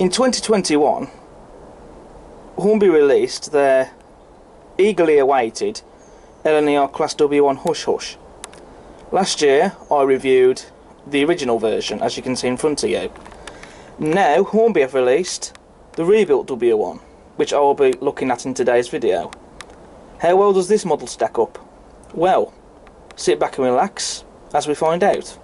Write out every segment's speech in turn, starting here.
In 2021, Hornby released their eagerly awaited LNER Class W1 Hush Hush. Last year I reviewed the original version, as you can see in front of you. Now Hornby have released the rebuilt W1, which I will be looking at in today's video. How well does this model stack up? Well, sit back and relax as we find out.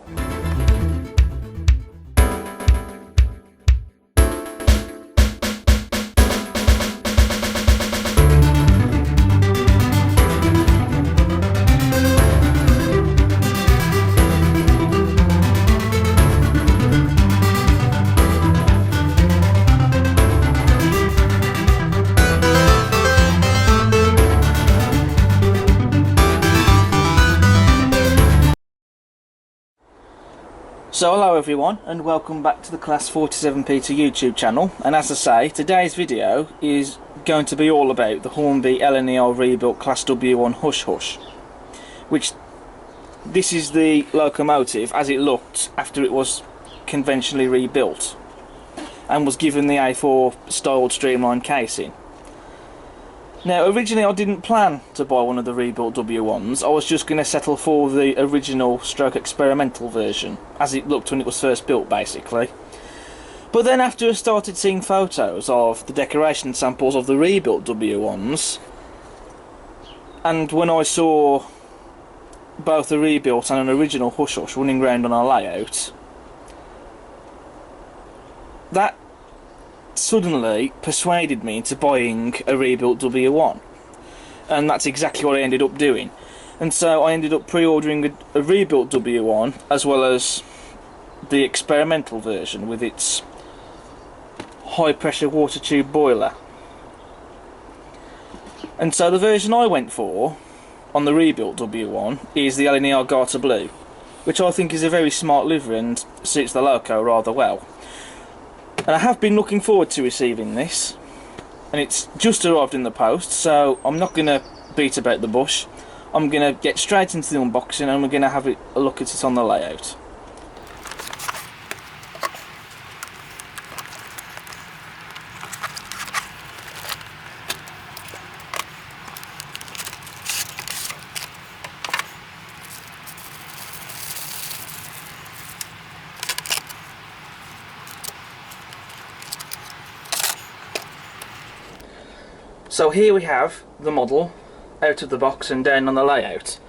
So hello everyone, and welcome back to the Class 47 Peter YouTube channel. And as I say, today's video is going to be all about the Hornby LNER rebuilt Class W1 Hush Hush, which this is the locomotive as it looked after it was conventionally rebuilt and was given the A4 styled streamlined casing. Now originally I didn't plan to buy one of the rebuilt W1s. I was just going to settle for the original stroke experimental version as it looked when it was first built, basically. But then after I started seeing photos of the decoration samples of the rebuilt W1s, and when I saw both the rebuilt and an original Hush Hush running around on our layout, that suddenly persuaded me into buying a rebuilt W1, and that's exactly what I ended up doing. And so I ended up pre-ordering a rebuilt W1 as well as the experimental version with its high pressure water tube boiler. And so the version I went for on the rebuilt W1 is the LNER Garter Blue, which I think is a very smart livery and suits the loco rather well. And I have been looking forward to receiving this, and it's just arrived in the post, so I'm not going to beat about the bush. I'm going to get straight into the unboxing and we're going to have a look at it on the layout. So here we have the model out of the box and down on the layout.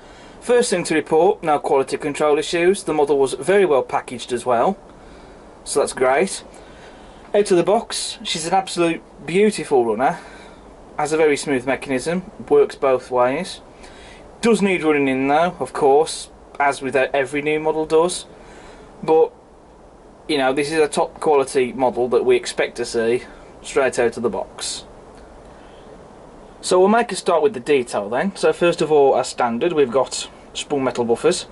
First thing to report, no quality control issues. The model was very well packaged as well, so that's great. Out of the box, she's an absolute beautiful runner, has a very smooth mechanism, works both ways. Does need running in though, of course, as with every new model does, but you know, this is a top quality model that we expect to see straight out of the box. So we'll make a start with the detail then. So first of all, as standard, we've got sprung metal buffers.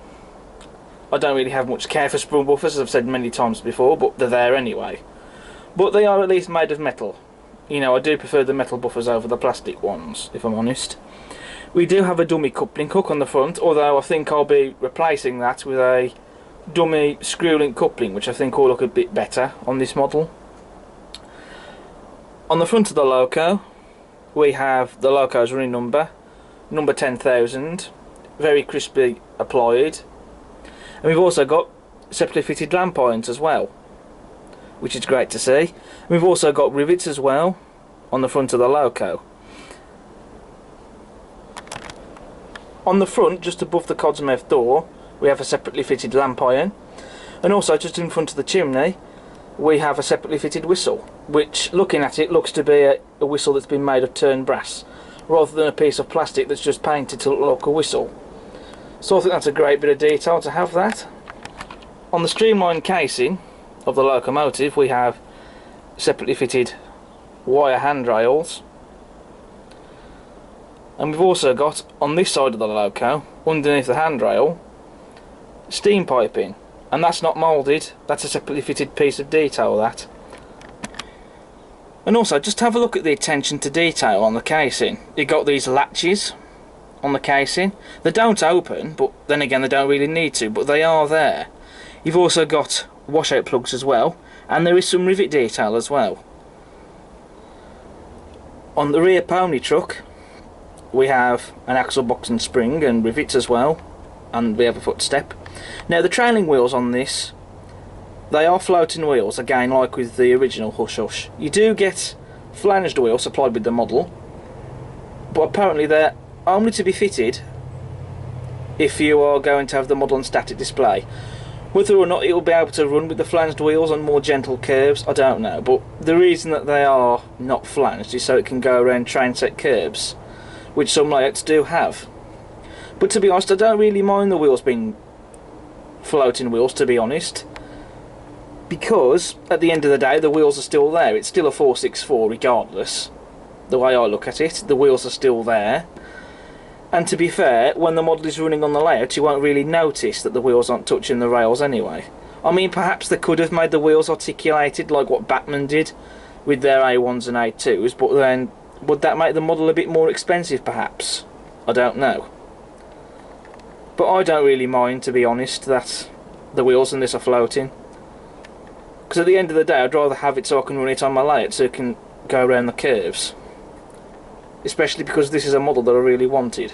I don't really have much care for sprung buffers, as I've said many times before, but they're there anyway. But they are at least made of metal. You know, I do prefer the metal buffers over the plastic ones, if I'm honest. We do have a dummy coupling hook on the front, although I think I'll be replacing that with a dummy screw-link coupling, which I think will look a bit better on this model. On the front of the loco, we have the loco's running number 10,000, very crisply applied, and we've also got separately fitted lamp irons as well, which is great to see. And we've also got rivets as well on the front of the loco. On the front, just above the cod's mouth door, we have a separately fitted lamp iron, and also just in front of the chimney we have a separately fitted whistle, which, looking at it, looks to be a whistle that's been made of turned brass, rather than a piece of plastic that's just painted to look like a whistle. So I think that's a great bit of detail to have that. On the streamlined casing of the locomotive, we have separately fitted wire handrails, and we've also got, on this side of the loco, underneath the handrail, steam piping. And that's not moulded, that's a separately fitted piece of detail, that. And also, just have a look at the attention to detail on the casing. You've got these latches on the casing. They don't open, but then again they don't really need to, but they are there. You've also got washout plugs as well, and there is some rivet detail as well. On the rear pony truck we have an axle box and spring and rivets as well, and we have a footstep. Now the trailing wheels on this, they are floating wheels, again like with the original Hush Hush. You do get flanged wheels supplied with the model, but apparently they're only to be fitted if you are going to have the model on static display. Whether or not it will be able to run with the flanged wheels on more gentle curves, I don't know, but the reason that they are not flanged is so it can go around train set curves, which some layouts do have. But to be honest, I don't really mind the wheels being floating wheels, to be honest, because at the end of the day the wheels are still there. It's still a 464 regardless. The way I look at it, the wheels are still there. And to be fair, when the model is running on the layout, you won't really notice that the wheels aren't touching the rails anyway. I mean, perhaps they could have made the wheels articulated like what Batman did with their A1s and A2s, but then would that make the model a bit more expensive perhaps? I don't know. But I don't really mind, to be honest, that the wheels on this are floating. Because at the end of the day, I'd rather have it so I can run it on my layout so it can go around the curves. Especially because this is a model that I really wanted.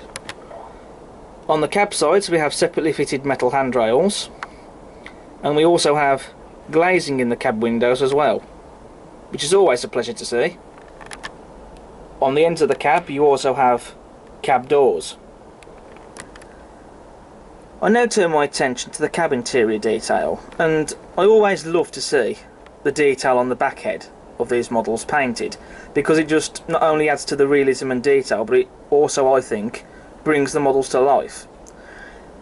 On the cab sides we have separately fitted metal handrails, and we also have glazing in the cab windows as well, which is always a pleasure to see. On the ends of the cab you also have cab doors. I now turn my attention to the cab interior detail, and I always love to see the detail on the back head of these models painted, because it just not only adds to the realism and detail, but it also, I think, brings the models to life.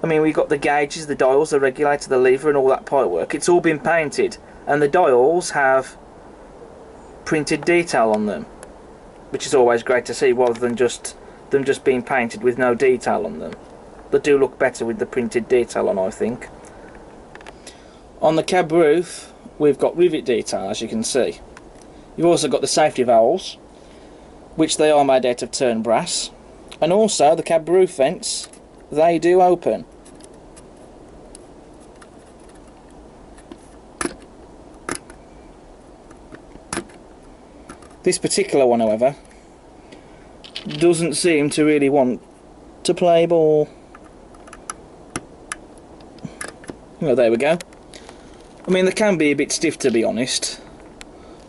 I mean, we've got the gauges, the dials, the regulator, the lever and all that pipework. It's all been painted, and the dials have printed detail on them, which is always great to see, rather than just them just being painted with no detail on them. They do look better with the printed detail on, I think. On the cab roof we've got rivet detail, as you can see. You've also got the safety valves, which they are made out of turn brass, and also the cab roof vents, they do open. This particular one, however, doesn't seem to really want to play ball. Well, there we go. I mean, they can be a bit stiff, to be honest.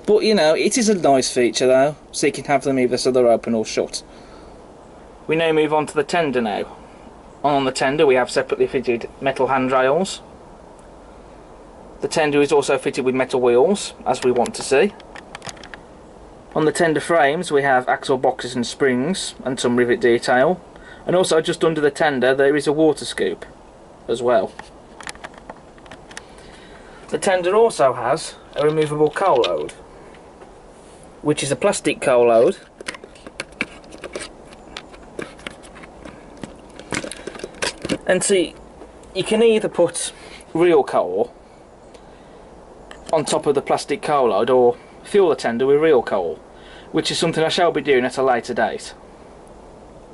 But, you know, it is a nice feature though, so you can have them either so they're open or shut. We now move on to the tender now. On the tender we have separately fitted metal handrails. The tender is also fitted with metal wheels, as we want to see. On the tender frames we have axle boxes and springs, and some rivet detail. And also just under the tender there is a water scoop as well. The tender also has a removable coal load, which is a plastic coal load and see, you can either put real coal on top of the plastic coal load or fuel the tender with real coal, which is something I shall be doing at a later date.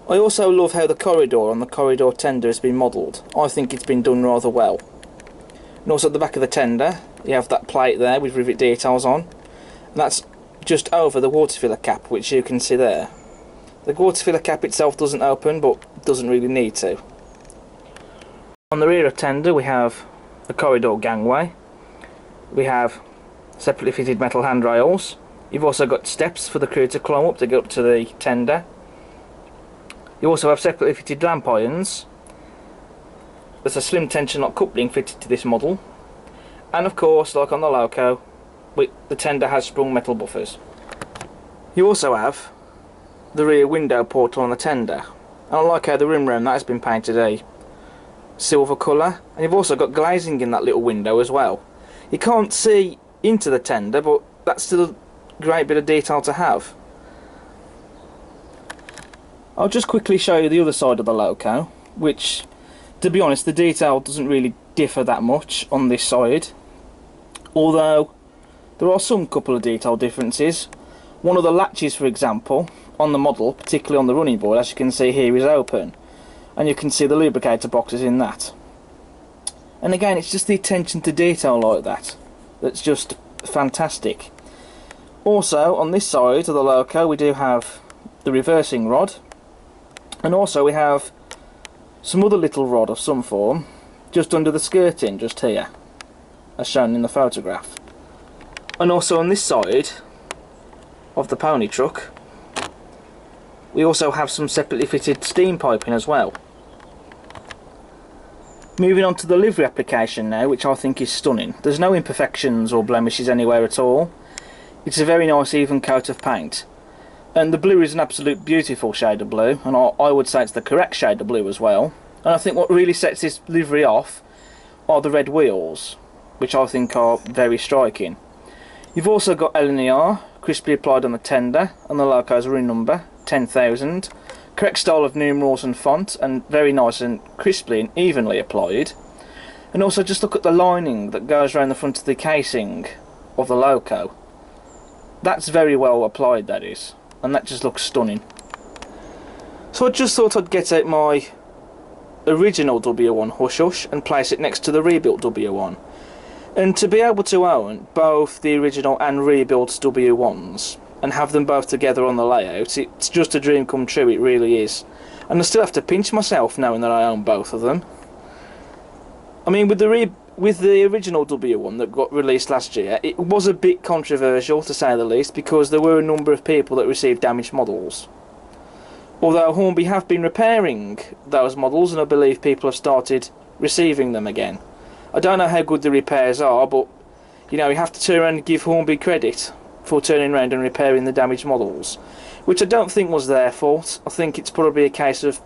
I also love how the corridor on the corridor tender has been modelled. I think it's been done rather well. And also at the back of the tender you have that plate there with rivet details on, and that's just over the water filler cap, which you can see there. The water filler cap itself doesn't open, but doesn't really need to. On the rear of tender we have a corridor gangway. We have separately fitted metal handrails. You've also got steps for the crew to climb up to get up to the tender. You also have separately fitted lamp irons. There's a slim tension lock coupling fitted to this model, and of course, like on the Loco, the tender has sprung metal buffers. You also have the rear window portal on the tender, and I like how the rim around that has been painted a silver colour, and you've also got glazing in that little window as well. You can't see into the tender, but that's still a great bit of detail to have. I'll just quickly show you the other side of the Loco, which, to be honest, the detail doesn't really differ that much on this side, although there are some couple of detail differences. One of the latches, for example, on the model, particularly on the running board, as you can see here, is open, and you can see the lubricator boxes in that. And again, it's just the attention to detail like that that's just fantastic. Also, on this side of the Loco we do have the reversing rod, and also we have some other little rod of some form just under the skirting, just here, as shown in the photograph. And also on this side of the pony truck we also have some separately fitted steam piping as well. Moving on to the livery application now, which I think is stunning. There's no imperfections or blemishes anywhere at all. It's a very nice even coat of paint. And the blue is an absolute beautiful shade of blue, and I would say it's the correct shade of blue as well. And I think what really sets this livery off are the red wheels, which I think are very striking. You've also got LNER crisply applied on the tender, and the loco's running number 10,000. Correct style of numerals and font, and very nice and crisply and evenly applied. And also just look at the lining that goes around the front of the casing of the loco. That's very well applied, that is, and that just looks stunning. So I just thought I'd get out my original W1 Hush Hush and place it next to the rebuilt W1. And to be able to own both the original and rebuilt W1s and have them both together on the layout, it's just a dream come true, it really is. And I still have to pinch myself knowing that I own both of them. I mean, with the original W1 that got released last year, it was a bit controversial to say the least, because there were a number of people that received damaged models. Although Hornby have been repairing those models, and I believe people have started receiving them again. I don't know how good the repairs are, but you know, you have to turn around and give Hornby credit for turning around and repairing the damaged models, which I don't think was their fault. I think it's probably a case of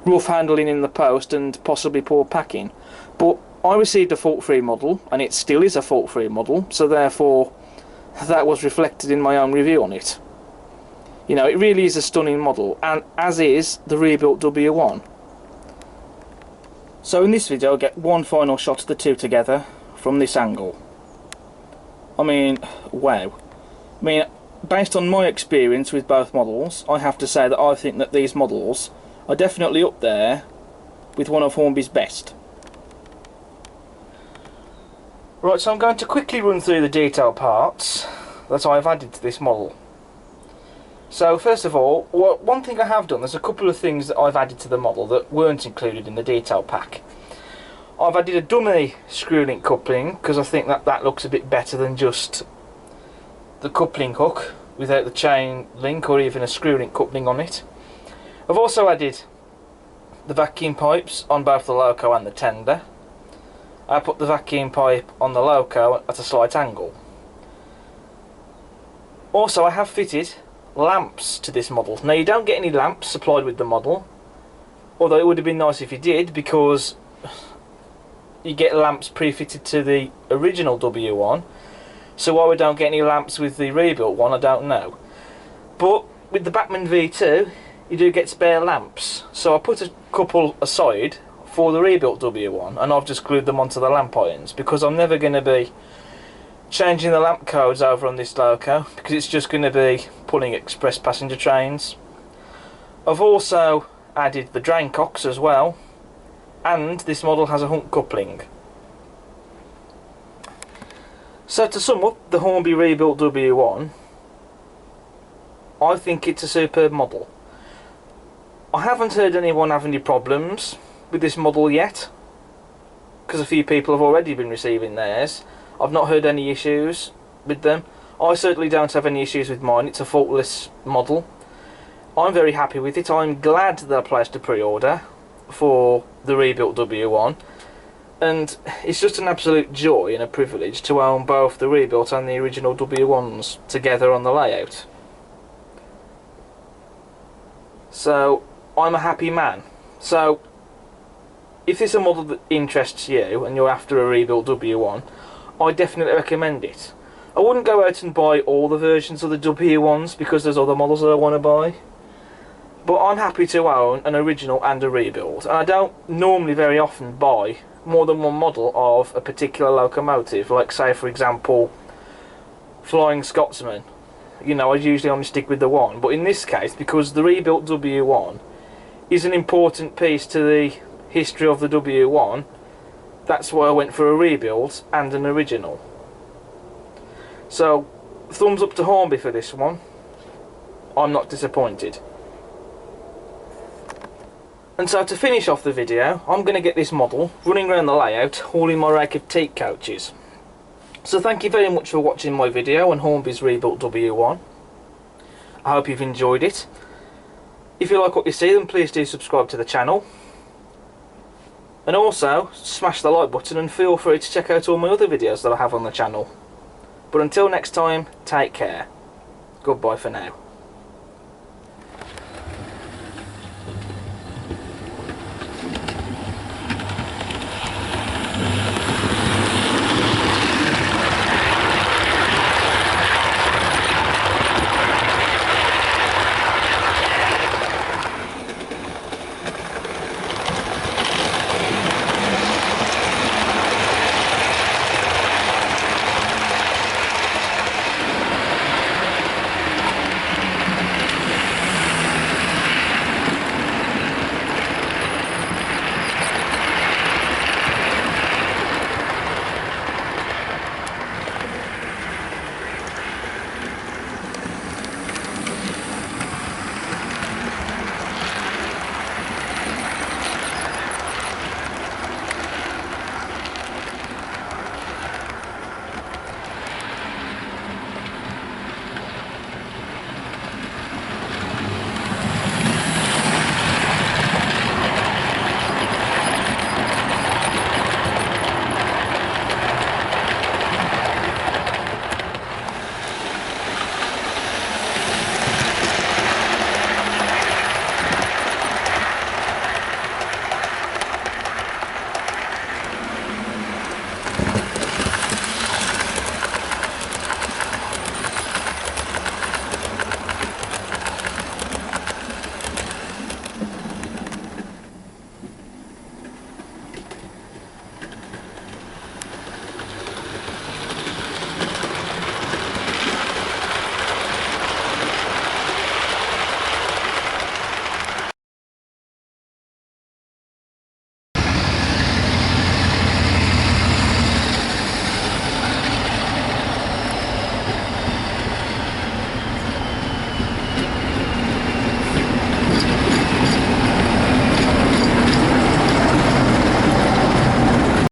rough handling in the post and possibly poor packing. But I received a fault-free model, and it still is a fault-free model, so therefore that was reflected in my own review on it. You know, it really is a stunning model, and as is the rebuilt W1. So in this video I'll get one final shot of the two together from this angle. I mean, wow. I mean, based on my experience with both models, I have to say that I think that these models are definitely up there with one of Hornby's best. Right, so I'm going to quickly run through the detail parts that I've added to this model. So first of all, one thing I have done, there's a couple of things that I've added to the model that weren't included in the detail pack. I've added a dummy screw link coupling because I think that looks a bit better than just the coupling hook without the chain link or even a screw link coupling on it. I've also added the vacuum pipes on both the loco and the tender. I put the vacuum pipe on the loco at a slight angle. Also, I have fitted lamps to this model. Now, you don't get any lamps supplied with the model, although it would have been nice if you did, because you get lamps pre-fitted to the original W1. So why we don't get any lamps with the rebuilt one, I don't know. But with the Batman V2 you do get spare lamps, so I put a couple aside for the rebuilt W1, and I've just glued them onto the lamp irons, because I'm never going to be changing the lamp codes over on this loco, because it's just going to be pulling express passenger trains. I've also added the drain cocks as well, and this model has a hump coupling. So to sum up the Hornby rebuilt W1, I think it's a superb model. I haven't heard anyone have any problems with this model yet, because a few people have already been receiving theirs. I've not heard any issues with them. I certainly don't have any issues with mine. It's a faultless model. I'm very happy with it. I'm glad that I placed a pre-order for the rebuilt W1, and it's just an absolute joy and a privilege to own both the rebuilt and the original W1s together on the layout. So I'm a happy man. So if this is a model that interests you and you're after a rebuilt W1, I definitely recommend it. I wouldn't go out and buy all the versions of the W1s because there's other models that I want to buy, but I'm happy to own an original and a rebuild, and I don't normally very often buy more than one model of a particular locomotive, like say for example Flying Scotsman. You know, I usually only stick with the one, but in this case, because the rebuilt W1 is an important piece to the history of the W1, that's why I went for a rebuild and an original. So thumbs up to Hornby for this one. I'm not disappointed. And so to finish off the video, I'm going to get this model running around the layout, hauling my rake of teak coaches. So thank you very much for watching my video on Hornby's rebuilt W1. I hope you've enjoyed it. If you like what you see, then please do subscribe to the channel. And also, smash the like button and feel free to check out all my other videos that I have on the channel. But until next time, take care. Goodbye for now.